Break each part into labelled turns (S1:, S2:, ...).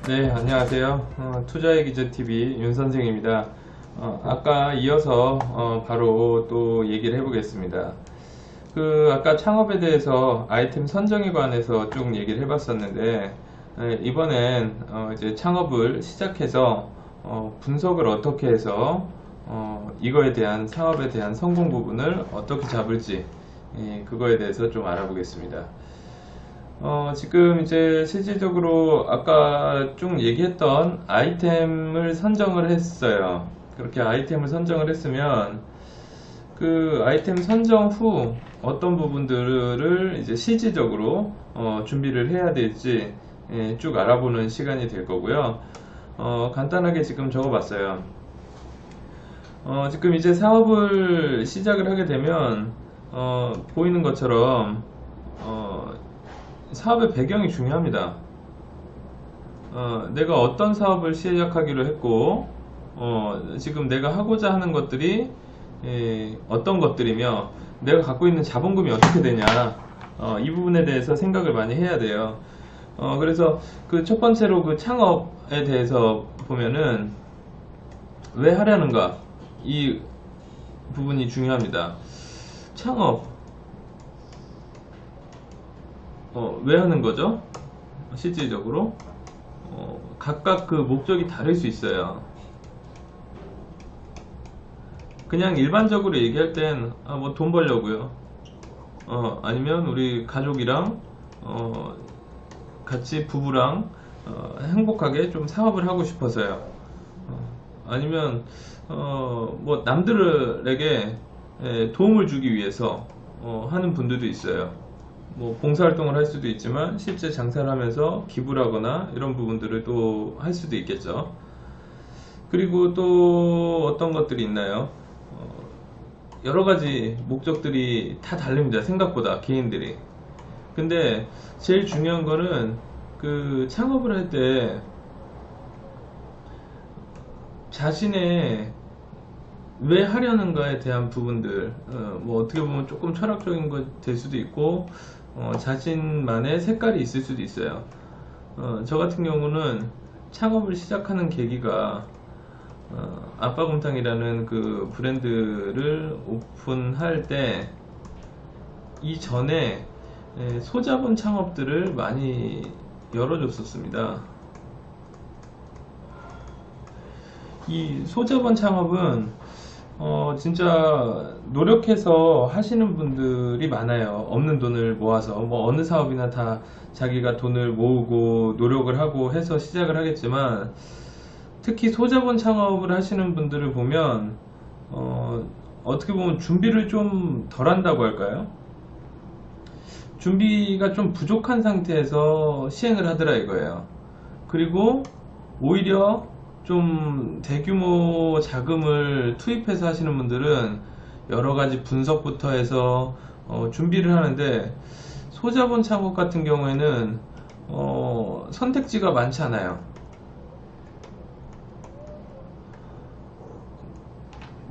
S1: 네, 안녕하세요. 투자의 기저TV 윤 선생입니다. 아까 이어서 바로 또 얘기를 해보겠습니다. 아까 창업에 대해서 아이템 선정에 관해서 쭉 얘기를 해봤었는데, 이번엔 이제 창업을 시작해서 분석을 어떻게 해서 이거에 대한 창업에 대한 성공 부분을 어떻게 잡을지, 그거에 대해서 좀 알아보겠습니다. 지금 이제 실질적으로 아까 쭉 얘기했던 아이템을 선정을 했어요. 그렇게 아이템을 선정을 했으면 그 아이템 선정 후 어떤 부분들을 이제 실질적으로 준비를 해야 될지 쭉 알아보는 시간이 될 거고요. 간단하게 지금 적어 봤어요. 지금 이제 사업을 시작을 하게 되면 보이는 것처럼 사업의 배경이 중요합니다. 내가 어떤 사업을 시작하기로 했고, 지금 내가 하고자 하는 것들이 어떤 것들이며, 내가 갖고 있는 자본금이 어떻게 되냐, 이 부분에 대해서 생각을 많이 해야 돼요. 그래서 그 첫 번째로 그 창업에 대해서 보면은, 왜 하려는가, 이 부분이 중요합니다. 창업, 왜 하는 거죠? 실질적으로 각각 그 목적이 다를 수 있어요. 그냥 일반적으로 얘기할 땐 뭐 돈 벌려고요. 아니면 우리 가족이랑 같이 부부랑 행복하게 좀 사업을 하고 싶어서요. 아니면 뭐 남들에게 도움을 주기 위해서 하는 분들도 있어요. 뭐 봉사활동을 할 수도 있지만 실제 장사를 하면서 기부를 하거나 이런 부분들을 또 할 수도 있겠죠. 그리고 또 어떤 것들이 있나요? 여러 가지 목적들이 다 다릅니다. 생각보다 개인들이. 근데 제일 중요한 거는 그 창업을 할 때 자신의 왜 하려는가에 대한 부분들, 뭐 어떻게 보면 조금 철학적인 것 될 수도 있고, 자신만의 색깔이 있을 수도 있어요. 저 같은 경우는 창업을 시작하는 계기가 아빠곰탕이라는 그 브랜드를 오픈할 때 이전에 소자본 창업들을 많이 열어줬었습니다. 이 소자본 창업은 진짜 노력해서 하시는 분들이 많아요. 없는 돈을 모아서 뭐 어느 사업이나 다 자기가 돈을 모으고 노력을 하고 해서 시작을 하겠지만 특히 소자본 창업을 하시는 분들을 보면 어떻게 보면 준비를 좀 덜 한다고 할까요? 준비가 좀 부족한 상태에서 시행을 하더라 이거예요. 그리고 오히려 좀 대규모 자금을 투입해서 하시는 분들은 여러 가지 분석부터 해서 준비를 하는데 소자본 창업 같은 경우에는 선택지가 많지 않아요.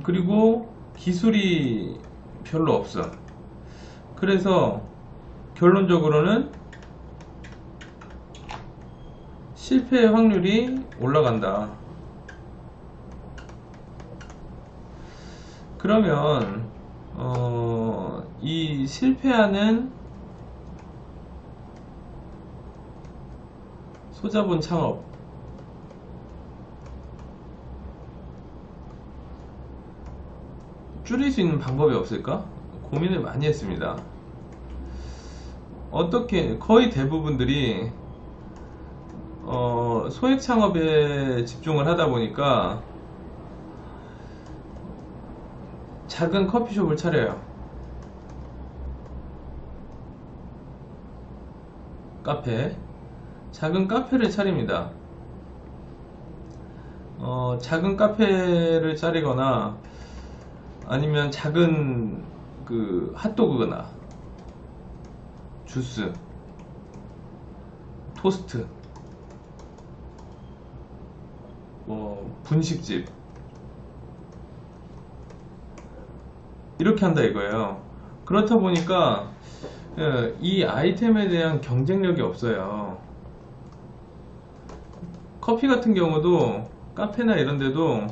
S1: 그리고 기술이 별로 없어. 그래서 결론적으로는 실패의 확률이 올라간다. 그러면 이 실패하는 소자본 창업 줄일 수 있는 방법이 없을까? 고민을 많이 했습니다. 어떻게 거의 대부분들이 소액 창업에 집중을 하다 보니까 작은 커피숍을 차려요. 카페. 작은 카페를 차립니다. 작은 카페를 차리거나 아니면 작은 그 핫도그나 주스, 토스트, 뭐 분식집 이렇게 한다 이거예요. 그렇다 보니까 이 아이템에 대한 경쟁력이 없어요. 커피 같은 경우도 카페나 이런 데도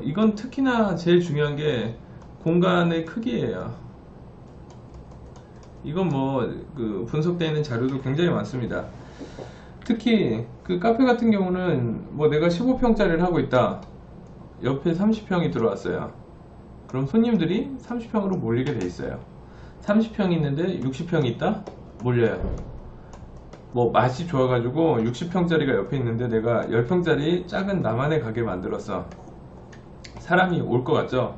S1: 이건 특히나 제일 중요한 게 공간의 크기예요. 이건 뭐 그 분석되어 있는 자료도 굉장히 많습니다. 특히 그 카페 같은 경우는 뭐 내가 15평짜리를 하고 있다, 옆에 30평이 들어왔어요. 그럼 손님들이 30평으로 몰리게 돼 있어요. 30평이 있는데 60평이 있다? 몰려요. 뭐 맛이 좋아가지고 60평짜리가 옆에 있는데 내가 10평짜리 작은 나만의 가게 만들었어. 사람이 올 것 같죠?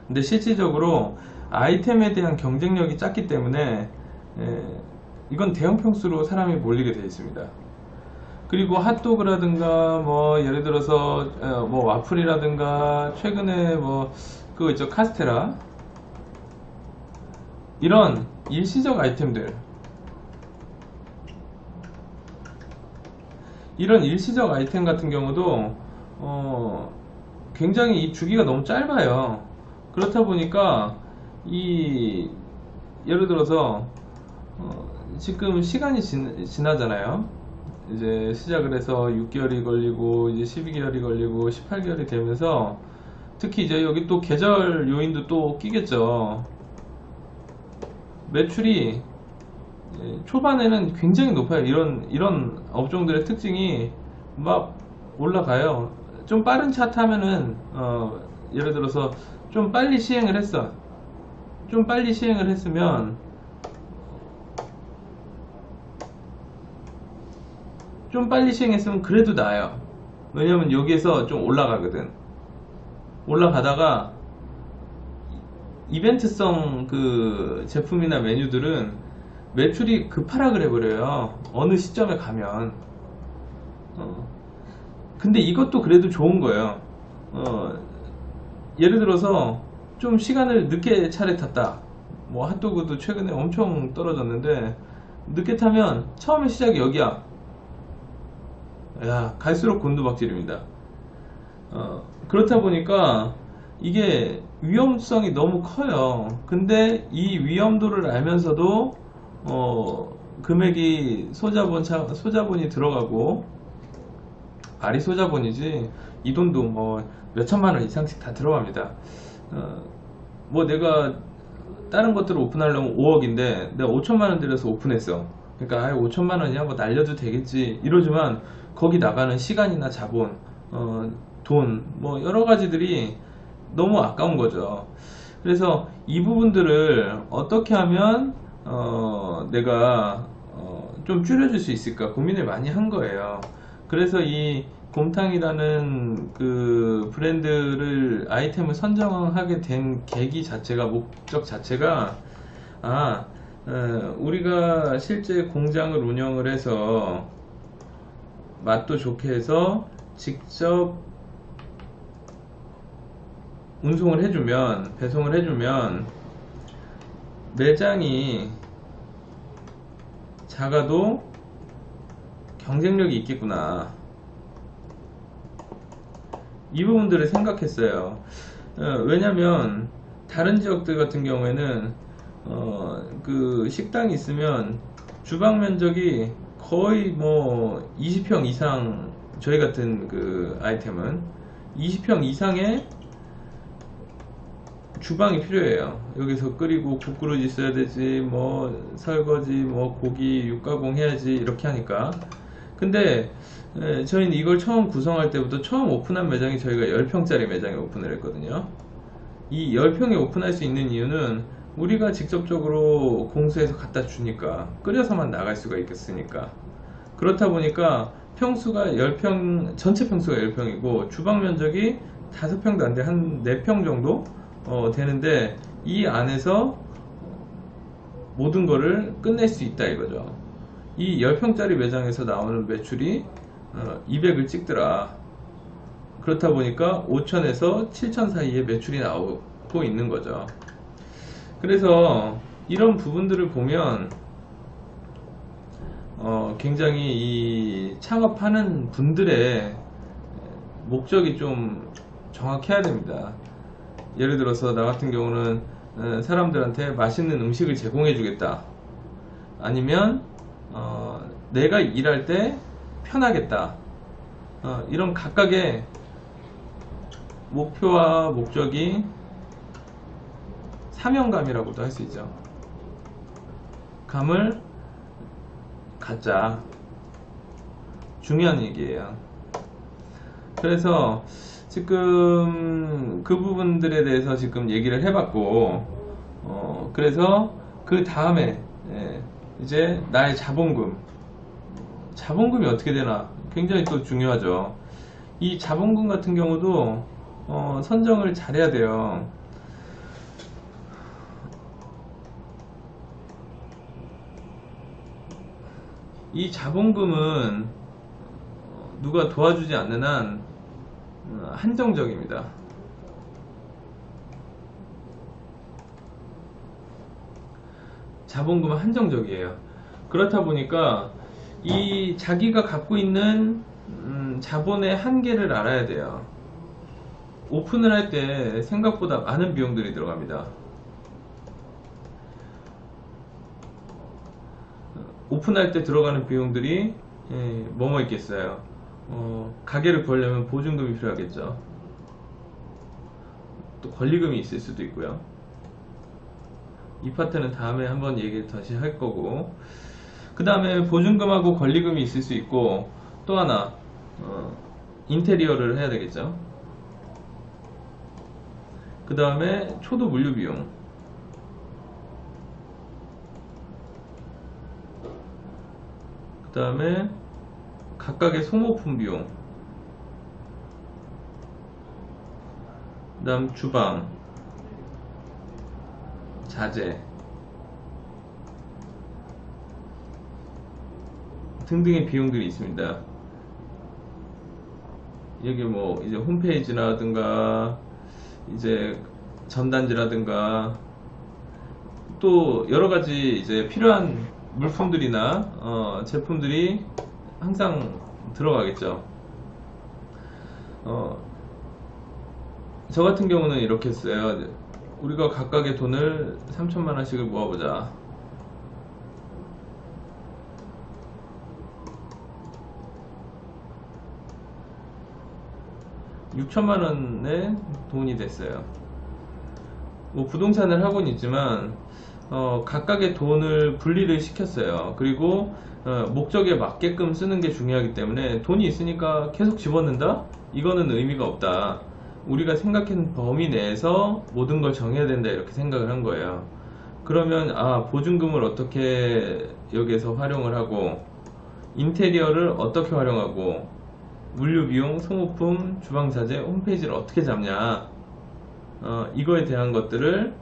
S1: 근데 실질적으로 아이템에 대한 경쟁력이 작기 때문에 이건 대형 평수로 사람이 몰리게 되어 있습니다. 그리고 핫도그라든가 뭐 예를 들어서 뭐 와플이라든가 최근에 뭐 그거 있죠, 카스테라, 이런 일시적 아이템들, 이런 일시적 아이템 같은 경우도 굉장히 이 주기가 너무 짧아요. 그렇다 보니까 이 예를 들어서 지금 시간이 지나잖아요. 이제 시작을 해서 6개월이 걸리고 이제 12개월이 걸리고 18개월이 되면서 특히 이제 여기 또 계절 요인도 또 끼겠죠. 매출이 초반에는 굉장히 높아요. 이런 업종들의 특징이 막 올라가요. 좀 빠른 차 타면은 예를 들어서 좀 빨리 시행을 했어. 좀 빨리 시행을 했으면 좀 빨리 시행했으면 그래도 나아요. 왜냐면 여기에서 좀 올라가거든. 올라가다가 이벤트성 그 제품이나 메뉴들은 매출이 급하락을 해버려요. 어느 시점에 가면. 근데 이것도 그래도 좋은 거예요. 예를 들어서 좀 시간을 늦게 차를 탔다. 뭐 핫도그도 최근에 엄청 떨어졌는데 늦게 타면 처음에 시작이 여기야. 야, 갈수록 곤두박질입니다. 그렇다 보니까 이게 위험성이 너무 커요. 근데 이 위험도를 알면서도 금액이 소자본이 들어가고, 말이 소자본이지 이 돈도 뭐 몇천만원 이상씩 다 들어갑니다. 뭐 내가 다른 것들을 오픈하려면 5억인데 내가 5천만원 들여서 오픈했어. 그러니까 5천만원이야 뭐 날려도 되겠지 이러지만 거기 나가는 시간이나 자본, 돈, 뭐 여러 가지들이 너무 아까운 거죠. 그래서 이 부분들을 어떻게 하면 내가 좀 줄여줄 수 있을까 고민을 많이 한 거예요. 그래서 이 곰탕이라는 그 브랜드를, 아이템을 선정하게 된 계기 자체가, 목적 자체가, 우리가 실제 공장을 운영을 해서 맛도 좋게 해서 직접 운송을 해주면, 배송을 해주면 매장이 작아도 경쟁력이 있겠구나, 이 부분들을 생각했어요. 왜냐면 다른 지역들 같은 경우에는 그 식당이 있으면 주방 면적이 거의 뭐 20평 이상, 저희 같은 그 아이템은 20평 이상의 주방이 필요해요. 여기서 끓이고 국그릇 있어야 되지, 뭐 설거지, 뭐 고기 육가공 해야지, 이렇게 하니까. 근데 저희는 이걸 처음 구성할 때부터, 처음 오픈한 매장이 저희가 10평짜리 매장에 오픈을 했거든요. 이 10평에 오픈할 수 있는 이유는 우리가 직접적으로 공수해서 갖다 주니까, 끓여서만 나갈 수가 있겠으니까. 그렇다 보니까 평수가 10평, 전체 평수가 10평이고 주방 면적이 5평도 안 돼, 한 4평 정도 되는데 이 안에서 모든 거를 끝낼 수 있다 이거죠. 이 10평짜리 매장에서 나오는 매출이 200을 찍더라. 그렇다 보니까 5천에서 7천 사이에 매출이 나오고 있는 거죠. 그래서 이런 부분들을 보면 굉장히 이 창업하는 분들의 목적이 좀 정확해야 됩니다. 예를 들어서 나 같은 경우는 사람들한테 맛있는 음식을 제공해 주겠다, 아니면 내가 일할 때 편하겠다, 이런 각각의 목표와 목적이 사명감이라고도 할 수 있죠. 감을 갖자. 중요한 얘기예요. 그래서 지금 그 부분들에 대해서 지금 얘기를 해봤고, 그래서 그 다음에 이제 나의 자본금이 어떻게 되나 굉장히 또 중요하죠. 이 자본금 같은 경우도 선정을 잘해야 돼요. 이 자본금은 누가 도와주지 않는 한 한정적입니다. 자본금은 한정적이에요. 그렇다 보니까 이 자기가 갖고 있는 자본의 한계를 알아야 돼요. 오픈을 할 때 생각보다 많은 비용들이 들어갑니다. 오픈할 때 들어가는 비용들이 뭐뭐 있겠어요. 가게를 구하려면 보증금이 필요하겠죠. 또 권리금이 있을 수도 있고요. 이 파트는 다음에 한번 얘기를 다시 할 거고, 그 다음에 보증금하고 권리금이 있을 수 있고, 또 하나 인테리어를 해야 되겠죠. 그 다음에 초도 물류 비용, 그 다음에 각각의 소모품 비용, 그 다음 주방, 자재 등등의 비용들이 있습니다. 여기 뭐 이제 홈페이지라든가 이제 전단지라든가 또 여러가지 이제 필요한 물품들이나 제품들이 항상 들어가겠죠. 저 같은 경우는 이렇게 했어요. 우리가 각각의 돈을 3천만원씩을 모아보자. 6천만원의 돈이 됐어요. 뭐 부동산을 하고는 있지만 각각의 돈을 분리를 시켰어요. 그리고 목적에 맞게끔 쓰는 게 중요하기 때문에 돈이 있으니까 계속 집어넣는다? 이거는 의미가 없다. 우리가 생각한 범위 내에서 모든 걸 정해야 된다, 이렇게 생각을 한 거예요. 그러면 보증금을 어떻게 여기에서 활용을 하고, 인테리어를 어떻게 활용하고, 물류비용, 소모품, 주방자재, 홈페이지를 어떻게 잡냐, 이거에 대한 것들을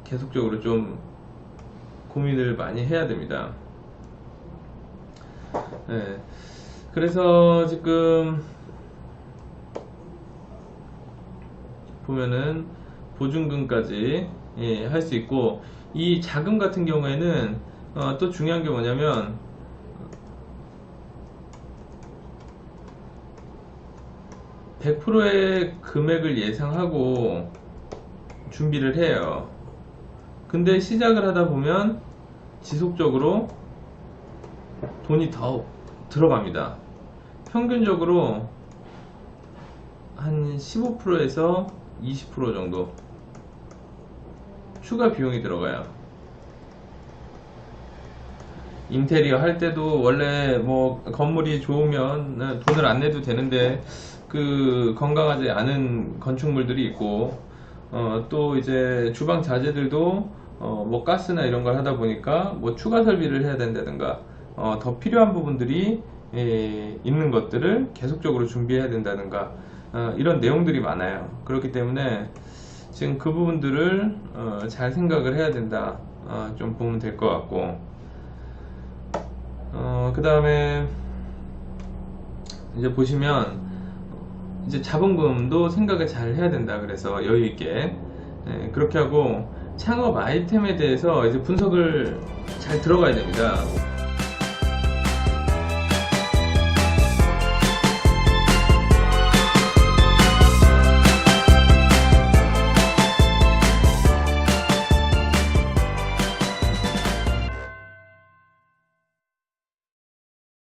S1: 계속적으로 좀 고민을 많이 해야 됩니다. 네. 그래서 지금 보면은 보증금까지 할 수 있고, 이 자금 같은 경우에는 또 중요한 게 뭐냐면 100%의 금액을 예상하고 준비를 해요. 근데 시작을 하다 보면 지속적으로 돈이 더 들어갑니다. 평균적으로 한 15%에서 20% 정도 추가 비용이 들어가요. 인테리어 할 때도 원래 뭐 건물이 좋으면 돈을 안 내도 되는데 그 건강하지 않은 건축물들이 있고, 또 이제 주방 자재들도 뭐 가스나 이런 걸 하다 보니까 뭐 추가 설비를 해야 된다든가 더 필요한 부분들이 있는 것들을 계속적으로 준비해야 된다든가 이런 내용들이 많아요. 그렇기 때문에 지금 그 부분들을 잘 생각을 해야 된다, 좀 보면 될 것 같고, 그 다음에 이제 보시면 이제 자본금도 생각을 잘 해야 된다. 그래서 여유 있게 그렇게 하고, 창업 아이템에 대해서 이제 분석을 잘 들어가야 됩니다.